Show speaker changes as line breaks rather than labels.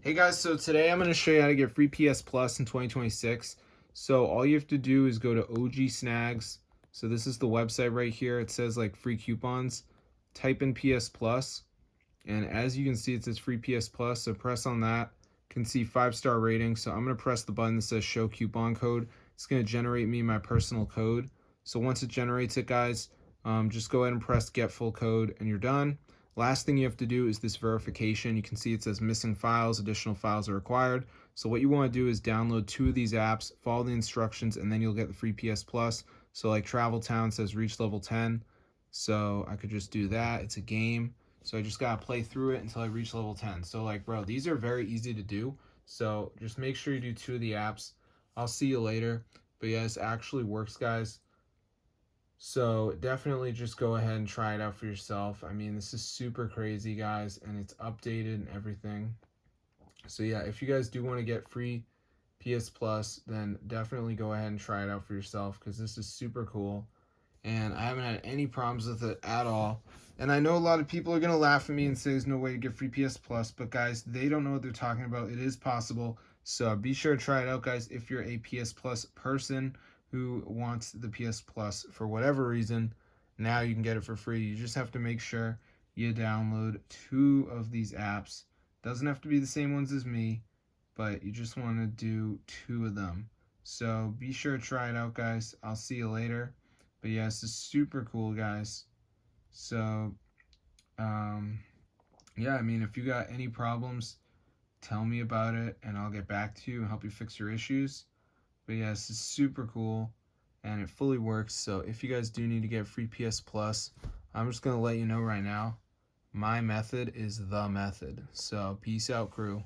Hey guys, so today I'm going to show you how to get free PS Plus in 2026. So all you have to do is go to OG Snags. So this is the website right here. It says like free coupons. Type in PS Plus, and as you can see, it says free PS Plus. So press on that. You can see 5-star rating. So I'm going to press the button that says show coupon code. It's going to generate me my personal code. So once it generates it, guys, just go ahead and press get full code, and you're done. Last thing you have to do is this verification. You can see it says missing files, additional files are required. So what you want to do is download 2 of these apps, follow the instructions, and then you'll get the free PS Plus. So like Travel Town says reach level 10. So I could just do that. It's a game. So I just gotta play through it until I reach level 10. So like, bro, these are very easy to do. So just make sure you do 2 of the apps. I'll see you later. But yeah, this actually works, guys. So definitely just go ahead and try it out for yourself. I mean, this is super crazy, guys, and it's updated and everything. So yeah, if you guys do want to get free PS Plus, then definitely go ahead and try it out for yourself because this is super cool. And I haven't had any problems with it at all. And I know a lot of people are going to laugh at me and say there's no way to get free PS Plus, but guys, they don't know what they're talking about. It is possible. So be sure to try it out, guys, if you're a PS Plus person who wants the PS Plus for whatever reason. Now you can get it for free. You just have to make sure you download 2 of these apps. Doesn't have to be the same ones as me, but you just want to do 2 of them. So be sure to try it out, guys. I'll see you later. But yeah, this is super cool, guys. So, um, yeah, I mean, if you got any problems, tell me about it and I'll get back to you and help you fix your issues. But yeah, this is super cool and it fully works. So if you guys do need to get free PS Plus, I'm just going to let you know right now. My method is the method. So peace out, crew.